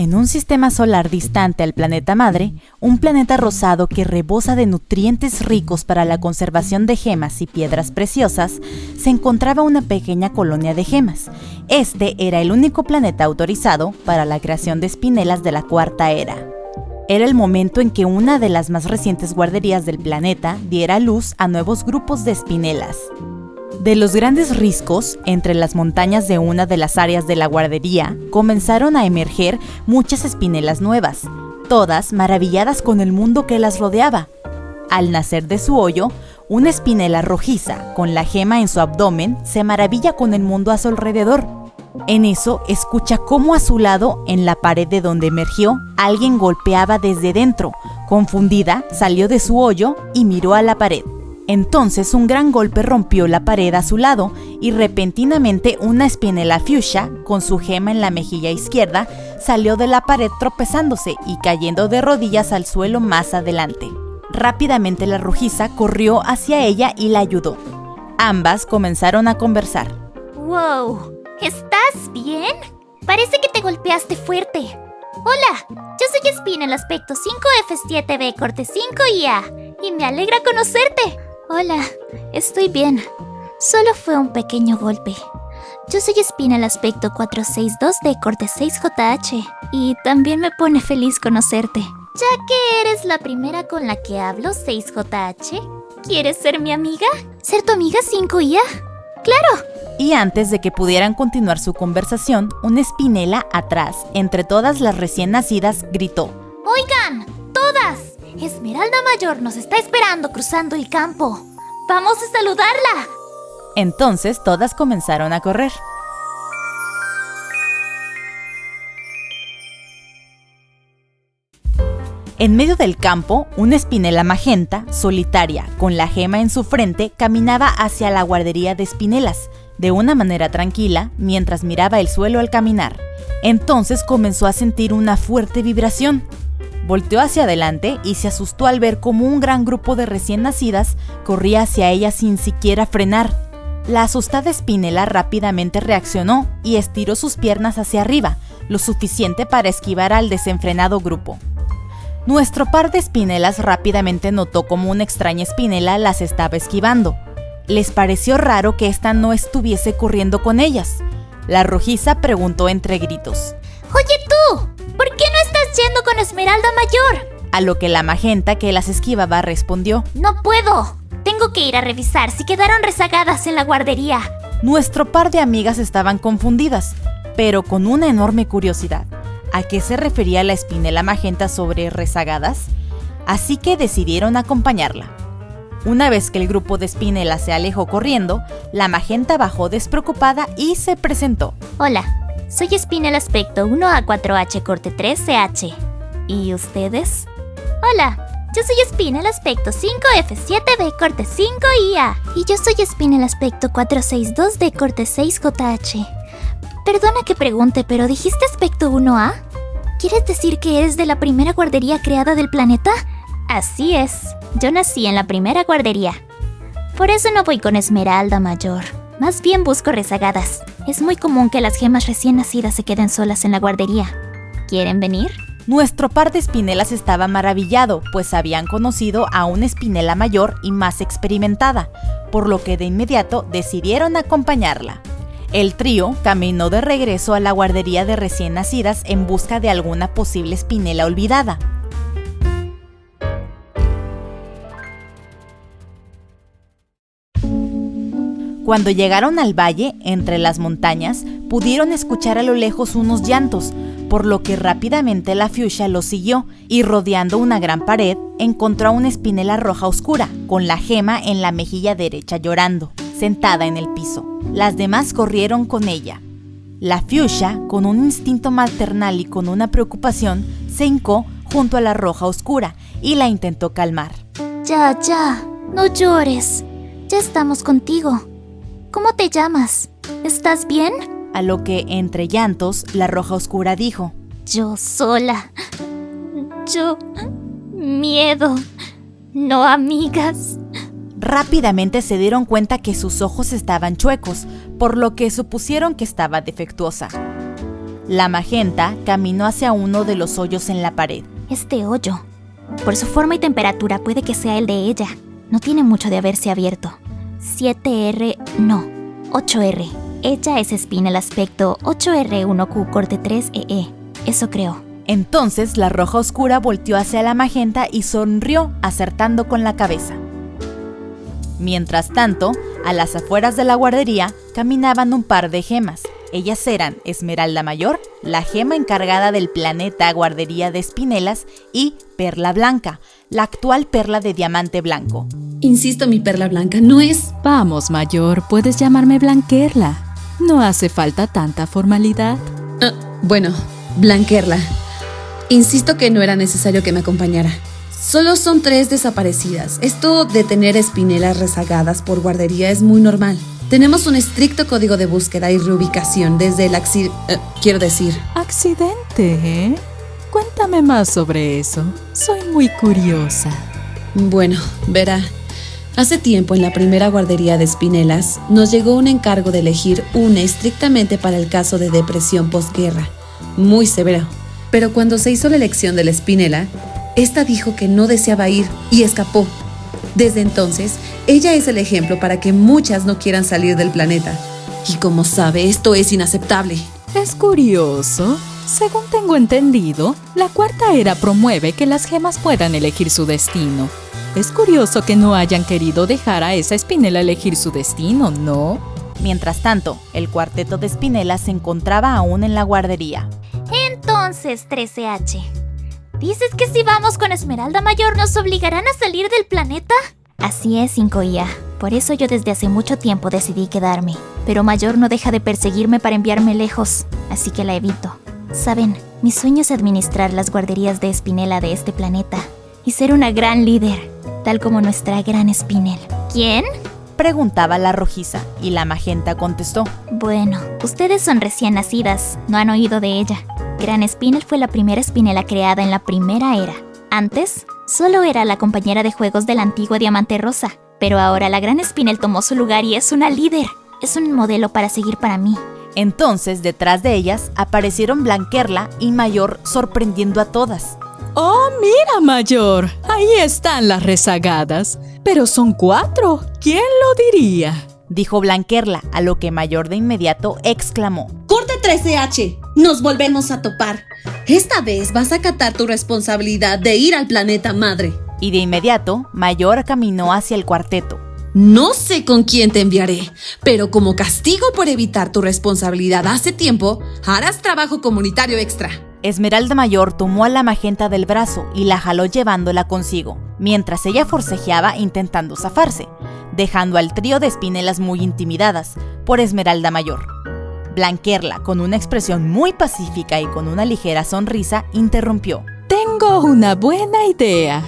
En un sistema solar distante al planeta madre, un planeta rosado que rebosa de nutrientes ricos para la conservación de gemas y piedras preciosas, se encontraba una pequeña colonia de gemas. Este era el único planeta autorizado para la creación de espinelas de la Cuarta Era. Era el momento en que una de las más recientes guarderías del planeta diera luz a nuevos grupos de espinelas. De los grandes riscos, entre las montañas de una de las áreas de la guardería, comenzaron a emerger muchas espinelas nuevas, todas maravilladas con el mundo que las rodeaba. Al nacer de su hoyo, una espinela rojiza, con la gema en su abdomen, se maravilla con el mundo a su alrededor. En eso, escucha cómo a su lado, en la pared de donde emergió, alguien golpeaba desde dentro. Confundida, salió de su hoyo y miró a la pared. Entonces un gran golpe rompió la pared a su lado y repentinamente una espinela fuchsia, con su gema en la mejilla izquierda, salió de la pared tropezándose y cayendo de rodillas al suelo más adelante. Rápidamente la rojiza corrió hacia ella y la ayudó. Ambas comenzaron a conversar. ¡Wow! ¿Estás bien? Parece que te golpeaste fuerte. Hola, yo soy Espinel aspecto 5F7B corte 5IA y me alegra conocerte. Hola, estoy bien. Solo fue un pequeño golpe. Yo soy Espinel aspecto 462D corte 6JH y también me pone feliz conocerte. Ya que eres la primera con la que hablo, 6JH, ¿quieres ser mi amiga? ¿Ser tu amiga 5IA? ¡Claro! Y antes de que pudieran continuar su conversación, una espinela atrás, entre todas las recién nacidas, gritó: ¡Oigan! ¡Todas! Esmeralda Mayor nos está esperando cruzando el campo. ¡Vamos a saludarla! Entonces todas comenzaron a correr. En medio del campo, una espinela magenta, solitaria, con la gema en su frente, caminaba hacia la guardería de espinelas, de una manera tranquila, mientras miraba el suelo al caminar. Entonces comenzó a sentir una fuerte vibración. Volteó hacia adelante y se asustó al ver cómo un gran grupo de recién nacidas corría hacia ella sin siquiera frenar. La asustada espinela rápidamente reaccionó y estiró sus piernas hacia arriba, lo suficiente para esquivar al desenfrenado grupo. Nuestro par de espinelas rápidamente notó cómo una extraña espinela las estaba esquivando. Les pareció raro que ésta no estuviese corriendo con ellas. La rojiza preguntó entre gritos: ¡Oye tú! ¿Por qué no estás yendo con Esmeralda Mayor? A lo que la magenta que las esquivaba respondió: ¡No puedo! Tengo que ir a revisar si quedaron rezagadas en la guardería. Nuestro par de amigas estaban confundidas, pero con una enorme curiosidad. ¿A qué se refería la espinela magenta sobre rezagadas? Así que decidieron acompañarla. Una vez que el grupo de espinelas se alejó corriendo, la magenta bajó despreocupada y se presentó. Hola, soy Espinel aspecto 1A4H corte 3CH. ¿Y ustedes? Hola, yo soy Espinel aspecto 5F7B corte 5IA. Y yo soy Espinel aspecto 462D corte 6JH. Perdona que pregunte, pero ¿dijiste aspecto 1A? ¿Quieres decir que eres de la primera guardería creada del planeta? Así es, yo nací en la primera guardería. Por eso no voy con Esmeralda Mayor. Más bien busco rezagadas. Es muy común que las gemas recién nacidas se queden solas en la guardería. ¿Quieren venir? Nuestro par de espinelas estaba maravillado, pues habían conocido a una espinela mayor y más experimentada, por lo que de inmediato decidieron acompañarla. El trío caminó de regreso a la guardería de recién nacidas en busca de alguna posible espinela olvidada. Cuando llegaron al valle, entre las montañas, pudieron escuchar a lo lejos unos llantos, por lo que rápidamente la fuchsia los siguió y rodeando una gran pared, encontró a una espinela roja oscura, con la gema en la mejilla derecha llorando, sentada en el piso. Las demás corrieron con ella. La fuchsia, con un instinto maternal y con una preocupación, se hincó junto a la roja oscura y la intentó calmar. Ya, no llores. Ya estamos contigo. ¿Cómo te llamas? ¿Estás bien? A lo que, entre llantos, la roja oscura dijo: Yo sola. Miedo. No amigas. Rápidamente se dieron cuenta que sus ojos estaban chuecos, por lo que supusieron que estaba defectuosa. La magenta caminó hacia uno de los hoyos en la pared. Este hoyo, por su forma y temperatura, puede que sea el de ella. No tiene mucho de haberse abierto. 7R, no, 8R. Ella es Spinel aspecto 8R1Q corte 3EE. Eso creo. Entonces la roja oscura volteó hacia la magenta y sonrió, acertando con la cabeza. Mientras tanto, a las afueras de la guardería caminaban un par de gemas. Ellas eran Esmeralda Mayor, la gema encargada del planeta guardería de Espinelas, y Perla Blanca, la actual perla de diamante blanco. Insisto, mi perla blanca no es... Vamos, Mayor, puedes llamarme Blanquerla. No hace falta tanta formalidad. Bueno, Blanquerla. Insisto que no era necesario que me acompañara. Solo son 3 desaparecidas. Esto de tener espinelas rezagadas por guardería es muy normal. Tenemos un estricto código de búsqueda y reubicación desde el ¿Accidente, eh? Cuéntame más sobre eso. Soy muy curiosa. Bueno, verá. Hace tiempo en la primera guardería de Espinelas nos llegó un encargo de elegir una estrictamente para el caso de depresión posguerra. Muy severo. Pero cuando se hizo la elección de la Espinela, esta dijo que no deseaba ir y escapó. Desde entonces, ella es el ejemplo para que muchas no quieran salir del planeta. Y como sabe, esto es inaceptable. Es curioso. Según tengo entendido, la cuarta era promueve que las gemas puedan elegir su destino. Es curioso que no hayan querido dejar a esa Espinela elegir su destino, ¿no? Mientras tanto, el cuarteto de Espinelas se encontraba aún en la guardería. Entonces, 13H, ¿dices que si vamos con Esmeralda Mayor nos obligarán a salir del planeta? Así es, 5IA. Por eso yo desde hace mucho tiempo decidí quedarme. Pero Mayor no deja de perseguirme para enviarme lejos, así que la evito. Saben, mi sueño es administrar las guarderías de Espinela de este planeta y ser una gran líder, tal como nuestra gran Spinel. ¿Quién?, preguntaba la rojiza, y la magenta contestó. Bueno, ustedes son recién nacidas, no han oído de ella. Gran Spinel fue la primera Spinela creada en la primera era. Antes, solo era la compañera de juegos de la antigua Diamante Rosa, pero ahora la Gran Spinel tomó su lugar y es una líder. Es un modelo para seguir para mí. Entonces, detrás de ellas, aparecieron Blanquerla y Mayor, sorprendiendo a todas. ¡Oh, mira, Mayor! Ahí están las rezagadas. Pero son 4. ¿Quién lo diría? Dijo Blanquerla, a lo que Mayor de inmediato exclamó. ¡Corte 13H! ¡Nos volvemos a topar! Esta vez vas a acatar tu responsabilidad de ir al planeta madre. Y de inmediato, Mayor caminó hacia el cuarteto. No sé con quién te enviaré, pero como castigo por evitar tu responsabilidad hace tiempo, harás trabajo comunitario extra. Esmeralda Mayor tomó a la magenta del brazo y la jaló llevándola consigo, mientras ella forcejeaba intentando zafarse, dejando al trío de Espinelas muy intimidadas por Esmeralda Mayor. Blanquerla, con una expresión muy pacífica y con una ligera sonrisa, interrumpió. Tengo una buena idea.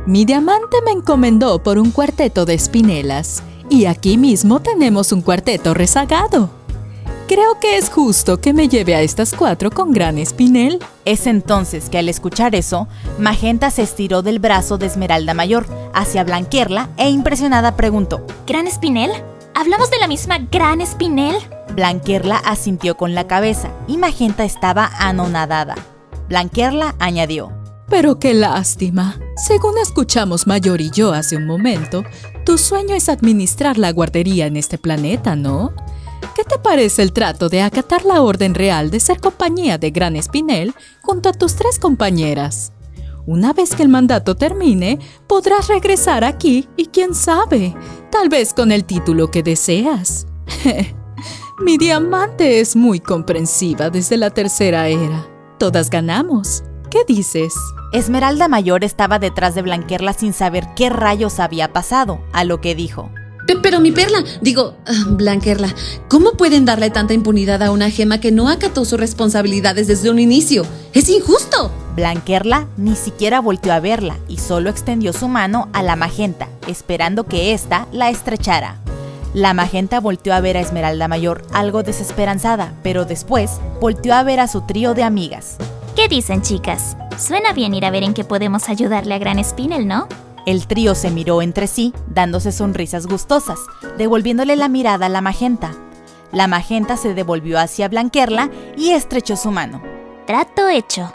Mi diamante me encomendó por un cuarteto de Espinelas, y aquí mismo tenemos un cuarteto rezagado. Creo que es justo que me lleve a estas 4 con Gran Spinel. Es entonces que al escuchar eso, Magenta se estiró del brazo de Esmeralda Mayor hacia Blanquerla e impresionada preguntó. ¿Gran Spinel? ¿Hablamos de la misma Gran Spinel? Blanquerla asintió con la cabeza y Magenta estaba anonadada. Blanquerla añadió. Pero qué lástima. Según escuchamos Mayor y yo hace un momento, tu sueño es administrar la guardería en este planeta, ¿no? ¿Qué te parece el trato de acatar la orden real de ser compañía de Gran Spinel junto a tus 3 compañeras? Una vez que el mandato termine, podrás regresar aquí y quién sabe, tal vez con el título que deseas. Mi diamante es muy comprensiva desde la tercera era. Todas ganamos. ¿Qué dices? Esmeralda Mayor estaba detrás de Blanquerla sin saber qué rayos había pasado, a lo que dijo. Pero mi perla, Blanquerla, ¿cómo pueden darle tanta impunidad a una gema que no acató sus responsabilidades desde un inicio? ¡Es injusto! Blanquerla ni siquiera volteó a verla y solo extendió su mano a la magenta, esperando que ésta la estrechara. La magenta volteó a ver a Esmeralda Mayor algo desesperanzada, pero después volteó a ver a su trío de amigas. ¿Qué dicen, chicas? Suena bien ir a ver en qué podemos ayudarle a Gran Spinel, ¿no? El trío se miró entre sí, dándose sonrisas gustosas, devolviéndole la mirada a la magenta. La magenta se devolvió hacia Blanquerla y estrechó su mano. Trato hecho.